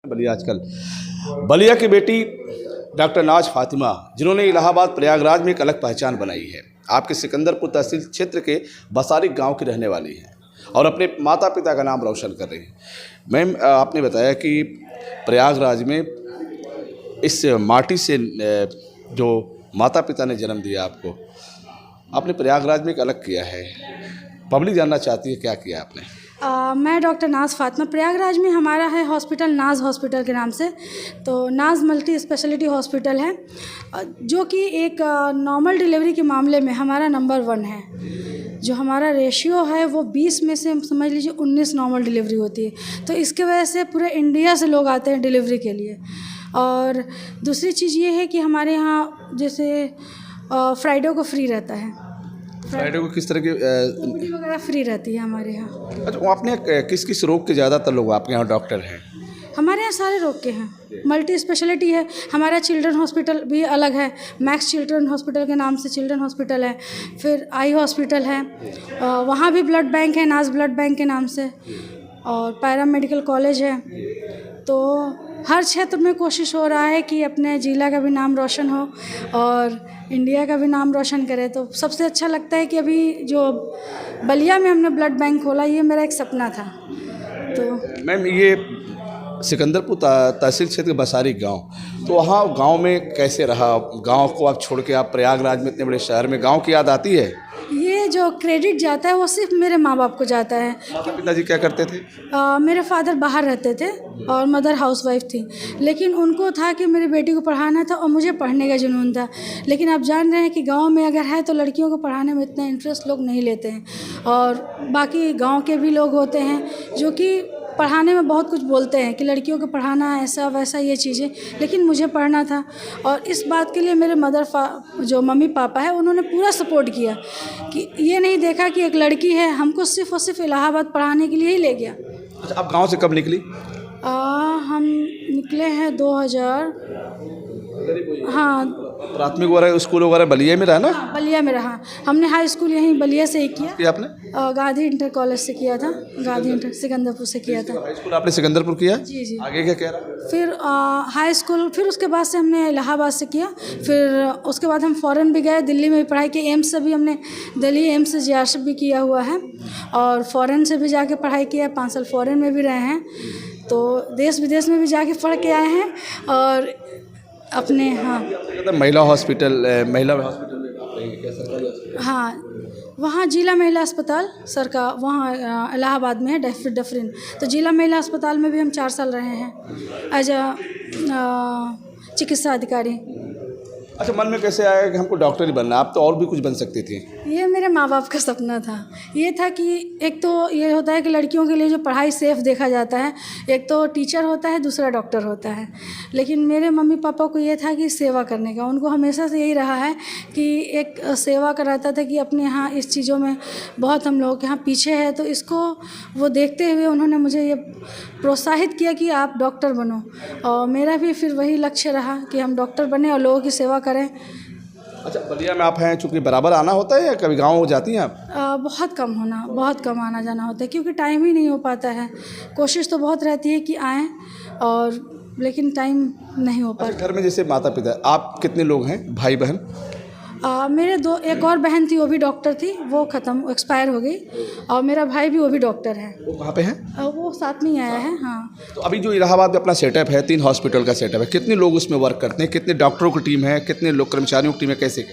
बलिया आजकल बलिया की बेटी डॉक्टर नाज फातिमा, जिन्होंने इलाहाबाद प्रयागराज में एक अलग पहचान बनाई है। आपके सिकंदरपुर तहसील क्षेत्र के बसारी गांव की रहने वाली हैं और अपने माता पिता का नाम रोशन कर रही हैं। मैम, आपने बताया कि प्रयागराज में इस माटी से जो माता पिता ने जन्म दिया आपको, आपने प्रयागराज में एक अलग किया है। पब्लिक जानना चाहती है क्या किया आपने। मैं डॉक्टर नाज फातिमा, प्रयागराज में हमारा है हॉस्पिटल नाज हॉस्पिटल के नाम से। तो नाज मल्टी स्पेशलिटी हॉस्पिटल है, जो कि एक नॉर्मल डिलीवरी के मामले में हमारा नंबर 1 है। जो हमारा रेशियो है वो 20 में से समझ लीजिए 19 नॉर्मल डिलीवरी होती है। तो इसके वजह से पूरे इंडिया से लोग आते हैं डिलीवरी के लिए। और दूसरी चीज़ ये है कि हमारे यहाँ जैसे फ्राइडे को फ्री रहता है। फ्राइडे को किस तरह की OPD वगैरह फ्री रहती है हमारे यहाँ। अच्छा, आपने किस किस रोग के ज़्यादातर लोग आपके यहाँ डॉक्टर हैं? हमारे यहाँ सारे रोग के हैं, मल्टी स्पेशलिटी है। हमारा चिल्ड्रन हॉस्पिटल भी अलग है, मैक्स चिल्ड्रन हॉस्पिटल के नाम से चिल्ड्रन हॉस्पिटल है। फिर आई हॉस्पिटल है, वहाँ भी ब्लड बैंक है नाज ब्लड बैंक के नाम से। और पैरा मेडिकल कॉलेज है। तो हर क्षेत्र में कोशिश हो रहा है कि अपने जिला का भी नाम रोशन हो और इंडिया का भी नाम रोशन करे। तो सबसे अच्छा लगता है कि अभी जो बलिया में हमने ब्लड बैंक खोला, ये मेरा एक सपना था। तो मैम, ये सिकंदरपुर तहसील क्षेत्र के बसारी गांव, तो वहाँ गांव में कैसे रहा? गांव को आप छोड़ के आप प्रयागराज में इतने बड़े शहर में, गांव की याद आती है? ये जो क्रेडिट जाता है वो सिर्फ मेरे माँ बाप को जाता है। माता पिताजी क्या करते थे? मेरे फादर बाहर रहते थे और मदर हाउसवाइफ थी, लेकिन उनको था कि मेरी बेटी को पढ़ाना था और मुझे पढ़ने का जुनून था। लेकिन आप जान रहे हैं कि गांव में अगर है तो लड़कियों को पढ़ाने में इतना इंटरेस्ट लोग नहीं लेते हैं। और बाकी गांव के भी लोग होते हैं जो कि पढ़ाने में बहुत कुछ बोलते हैं कि लड़कियों को पढ़ाना ऐसा वैसा ये चीज़ें, लेकिन मुझे पढ़ना था। और इस बात के लिए मेरे जो मम्मी पापा है उन्होंने पूरा सपोर्ट किया कि ये नहीं देखा कि एक लड़की है, हमको सिर्फ़ और सिर्फ इलाहाबाद पढ़ाने के लिए ही ले गया। अच्छा, आप गांव से कब निकली? हम निकले हैं 2000। हाँ, प्राथमिक वगैरह स्कूल वगैरह बलिया में रहा ना? हाँ, बलिया में रहा। हमने हाई स्कूल यहीं बलिया से ही किया। आपने गांधी इंटर कॉलेज से किया था, गांधी इंटर सिकंदरपुर से किया था। हाई स्कूल आपने सिकंदरपुर किया? जी जी। आगे क्या कह रहा? फिर हाई स्कूल, फिर उसके बाद से हमने इलाहाबाद से किया। फिर उसके बाद हम फ़ॉरेन भी गए, दिल्ली में भी पढ़ाई की। एम्स से भी हमने दिल्ली एम्स से जीआरएफ भी किया हुआ है और फ़ॉरेन से भी जाके पढ़ाई किया। 5 साल फ़ॉरेन में भी रहे हैं, तो देश विदेश में भी जाके पढ़ के आए हैं। और अपने महिला हॉस्पिटल में हाँ, वहाँ जिला महिला अस्पताल सरकार वहाँ इलाहाबाद में है, डफरिन। तो जिला महिला अस्पताल में भी हम 4 साल रहे हैं एज चिकित्सा अधिकारी। अच्छा, मन में कैसे आया कि हमको डॉक्टर ही बनना? आप तो और भी कुछ बन सकती थी। ये मेरे माँ बाप का सपना था। ये था कि एक तो ये होता है कि लड़कियों के लिए जो पढ़ाई सेफ देखा जाता है, एक तो टीचर होता है, दूसरा डॉक्टर होता है। लेकिन मेरे मम्मी पापा को ये था कि सेवा करने का, उनको हमेशा से यही रहा है कि एक सेवा का रहता था कि अपने यहाँ इस चीज़ों में बहुत हम लोगों के यहाँ पीछे है। तो इसको वो देखते हुए उन्होंने मुझे ये प्रोत्साहित किया कि आप डॉक्टर बनो। और मेरा भी फिर वही लक्ष्य रहा कि हम डॉक्टर बने और लोगों की सेवा करें। अच्छा, बलिया में आप हैं, चूँकि बराबर आना होता है या कभी गांव जाती हैं आप? बहुत कम आना जाना होता है क्योंकि टाइम ही नहीं हो पाता है। कोशिश तो बहुत रहती है कि आएँ, और लेकिन टाइम नहीं हो पाता। घर में जैसे माता पिता, आप कितने लोग हैं, भाई बहन? मेरे एक और बहन थी, वो भी डॉक्टर थी, वो एक्सपायर हो गई। और मेरा भाई भी, वो भी डॉक्टर है। वो कहाँ पे है? वो साथ में ही आया है। हाँ, तो अभी जो इलाहाबाद में अपना सेटअप है, 3 हॉस्पिटल का सेटअप है, कितने लोग उसमें वर्क करते हैं? कितने डॉक्टरों की टीम है? कितने लोग कर्मचारियों की टीम है? कैसे?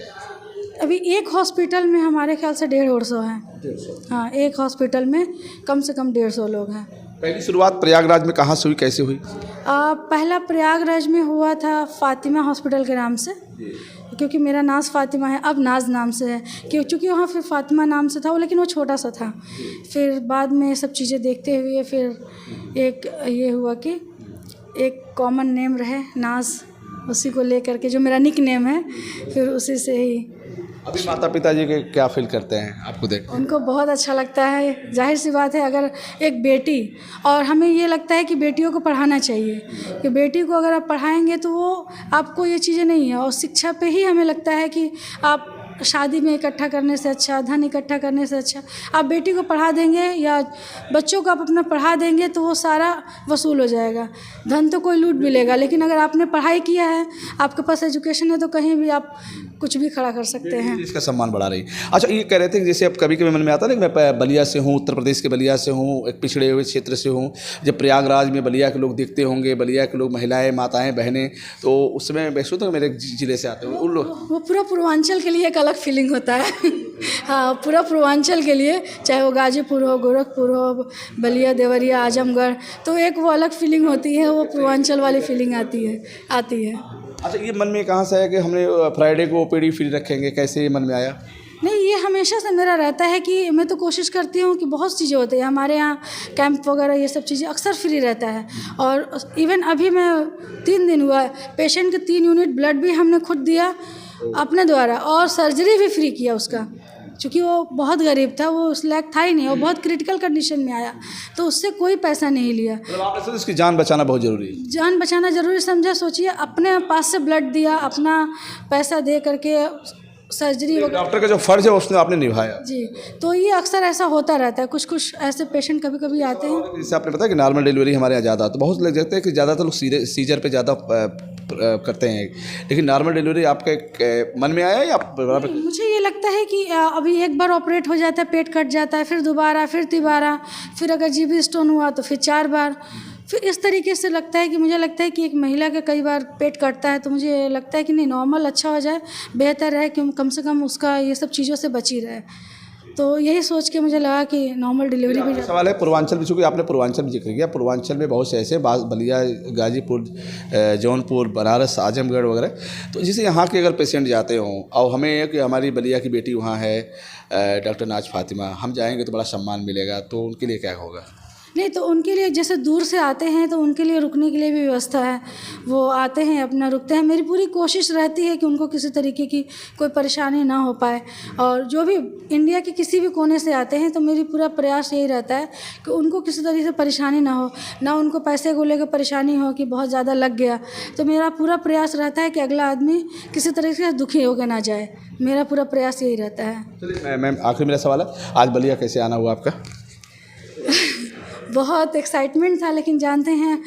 अभी एक हॉस्पिटल में हमारे ख्याल से 150 हैं। हाँ, एक हॉस्पिटल में कम से कम 150 लोग हैं। पहली शुरुआत प्रयागराज में कहाँ से हुई, कैसे हुई? पहला प्रयागराज में हुआ था फातिमा हॉस्पिटल के नाम से, क्योंकि मेरा नाज फातिमा है, अब नाज नाम से है। क्योंकि वहाँ फिर फातिमा नाम से था वो, लेकिन वो छोटा सा था। फिर बाद में ये सब चीज़ें देखते हुए फिर एक ये हुआ कि एक कॉमन नेम रहे नाज, उसी को लेकर के जो मेरा निक नेम है, फिर उसी से ही। अभी माता पिताजी के क्या फील करते हैं आपको देख? उनको बहुत अच्छा लगता है। जाहिर सी बात है, अगर एक बेटी, और हमें ये लगता है कि बेटियों को पढ़ाना चाहिए, कि बेटी को अगर आप पढ़ाएंगे तो वो आपको ये चीज़ें नहीं है। और शिक्षा पे ही हमें लगता है कि आप शादी में इकट्ठा करने से अच्छा, धन इकट्ठा करने से अच्छा आप बेटी को पढ़ा देंगे या बच्चों को आप अपना पढ़ा देंगे तो वो सारा वसूल हो जाएगा। धन तो कोई लूट भी लेगा, लेकिन अगर आपने पढ़ाई किया है, आपके पास एजुकेशन है, तो कहीं भी आप कुछ भी खड़ा कर सकते हैं। इसका सम्मान बढ़ा रही। अच्छा, ये कह रहे थे कि जैसे अब कभी कभी मन में आता है ना कि मैं बलिया से हूँ, उत्तर प्रदेश के बलिया से हूँ, एक पिछड़े हुए क्षेत्र से हूँ। जब प्रयागराज में बलिया के लोग देखते होंगे, बलिया के लोग महिलाएं, माताएं, बहनें, तो उस समय महसूस होता है मेरे जिले से आते हैं उन लोग। वो पूरा पूर्वांचल के लिए एक अलग फीलिंग होता है। हाँ, पूरा पूर्वांचल के लिए, चाहे वो गाजीपुर हो, गोरखपुर हो, बलिया, देवरिया, आजमगढ़, तो एक वो अलग फीलिंग होती है, वो पूर्वांचल वाली फीलिंग आती है। अच्छा, ये मन में कहाँ से आया कि हमने फ्राइडे को ओपीडी फ्री रखेंगे, कैसे ये मन में आया? नहीं, ये हमेशा से मेरा रहता है कि मैं तो कोशिश करती हूँ कि बहुत चीज़ें होती हैं हमारे यहाँ, कैंप वगैरह ये सब चीज़ें अक्सर फ्री रहता है। और इवन अभी मैं 3 दिन हुआ है, पेशेंट के 3 यूनिट ब्लड भी हमने खुद दिया अपने द्वारा, और सर्जरी भी फ्री किया उसका, क्योंकि वो बहुत गरीब था, वो उस लायक था ही नहीं, वो बहुत क्रिटिकल कंडीशन में आया, तो उससे कोई पैसा नहीं लिया। मतलब आपने सोचा इसकी जान बचाना बहुत ज़रूरी है। जान बचाना ज़रूरी समझा, सोचिए अपने पास से ब्लड दिया, अपना पैसा दे करके सर्जरी वगैरह, डॉक्टर का जो फ़र्ज़ है उसने आपने निभाया जी। तो ये अक्सर ऐसा होता रहता है, कुछ ऐसे पेशेंट कभी कभी आते हैं। जैसे आपने बताया कि नॉर्मल डिलीवरी हमारे यहाँ ज़्यादा, तो बहुत लोग देखते हैं कि ज़्यादातर लोग सीजर पे ज़्यादा करते हैं, लेकिन नॉर्मल डिलीवरी आपके मन में आया या मुझे ये लगता है कि अभी एक बार ऑपरेट हो जाता है, पेट कट जाता है, फिर दोबारा, फिर तिबारा, फिर अगर जीबी स्टोन हुआ तो फिर 4 बार, फिर इस तरीके से लगता है कि मुझे लगता है कि एक महिला का कई बार पेट कटता है, तो मुझे लगता है कि नहीं, नॉर्मल अच्छा हो जाए, बेहतर है कि कम से कम उसका ये सब चीज़ों से बची रहे। तो यही सोच के मुझे लगा कि नॉर्मल डिलीवरी भी। सवाल है पूर्वांचल में, चूँकि आपने पूर्वांचल में जिक्र किया, पूर्वांचल में बहुत से ऐसे बलिया, गाजीपुर, जौनपुर, बनारस, आजमगढ़ वगैरह, तो जैसे यहाँ के अगर पेशेंट जाते हों और हमें कि हमारी बलिया की बेटी वहाँ है, डॉक्टर नाज फातिमा, हम जाएंगे तो बड़ा सम्मान मिलेगा, तो उनके लिए क्या होगा? नहीं, तो उनके लिए जैसे दूर से आते हैं तो उनके लिए रुकने के लिए भी व्यवस्था है, वो आते हैं अपना रुकते हैं। मेरी पूरी कोशिश रहती है कि उनको किसी तरीके की कोई परेशानी ना हो पाए, और जो भी इंडिया के किसी भी कोने से आते हैं तो मेरी पूरा प्रयास यही रहता है कि उनको किसी तरीके से परेशानी ना हो, ना उनको पैसे को लेकर परेशानी हो कि बहुत ज़्यादा लग गया। तो मेरा पूरा प्रयास रहता है कि अगला आदमी किसी तरीके से दुखी होकर ना जाए, मेरा पूरा प्रयास यही रहता है। चलिए मैम, आखिर मेरा सवाल है, आज बलिया कैसे आना हुआ आपका? बहुत एक्साइटमेंट था, लेकिन जानते हैं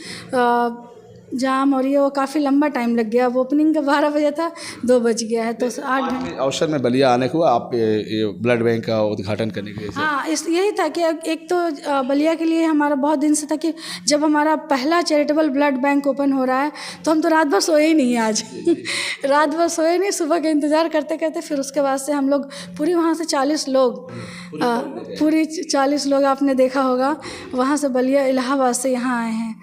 जाम और ये वो काफ़ी लंबा टाइम लग गया। अब ओपनिंग का 12 बजे था, 2 बज गया है, तो 8 घंटे अवसर में बलिया आने को आप ये ब्लड बैंक का उद्घाटन करने के लिए। हाँ, यही था कि एक तो बलिया के लिए हमारा बहुत दिन से था कि जब हमारा पहला चैरिटेबल ब्लड बैंक ओपन हो रहा है तो हम तो रात भर सोए ही नहीं आज। रात भर सोए नहीं, सुबह का इंतज़ार करते करते फिर उसके बाद से हम लोग पूरी वहाँ से 40 लोग पूरी 40 लोग आपने देखा होगा, वहाँ से बलिया इलाहाबाद से यहाँ आए हैं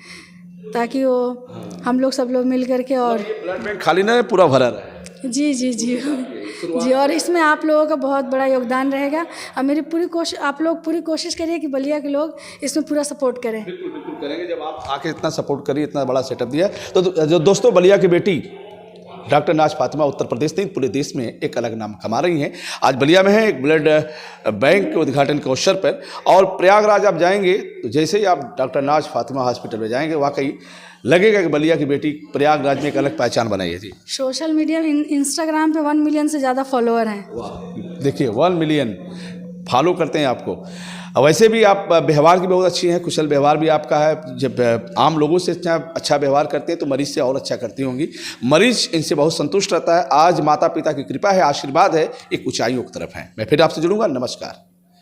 ताकि वो हम लोग सब लोग मिल करके, और ब्लड बैंक खाली ना पूरा भरा रहा है। जी जी जी जी, और इसमें आप लोगों का बहुत बड़ा योगदान रहेगा, और मेरी पूरी कोशिश, आप लोग पूरी कोशिश करिए कि बलिया के लोग इसमें पूरा सपोर्ट करें। बिल्कुल बिल्कुल करेंगे, जब आप आके इतना सपोर्ट करिए, इतना बड़ा सेटअप दिया, तो जो दोस्तों बलिया की बेटी डॉक्टर नाज फातिमा उत्तर प्रदेश नहीं पूरे देश में एक अलग नाम कमा रही हैं। आज बलिया में है एक ब्लड बैंक के उद्घाटन के अवसर पर, और प्रयागराज आप जाएंगे तो जैसे ही आप डॉक्टर नाज फातिमा हॉस्पिटल में जाएंगे, वाकई लगेगा कि बलिया की बेटी प्रयागराज में एक अलग पहचान बनाई है। जी, सोशल मीडिया इंस्टाग्राम पे 1 मिलियन से ज़्यादा फॉलोअर हैं। देखिए 1 मिलियन फॉलो करते हैं आपको। वैसे भी आप व्यवहार की बहुत अच्छी हैं, कुशल व्यवहार भी आपका है। जब आम लोगों से अच्छा व्यवहार करते हैं तो मरीज से और अच्छा करती होंगी। मरीज इनसे बहुत संतुष्ट रहता है। आज माता पिता की कृपा है, आशीर्वाद है, एक ऊंचाइयों की तरफ है। मैं फिर आपसे जुड़ूंगा। नमस्कार।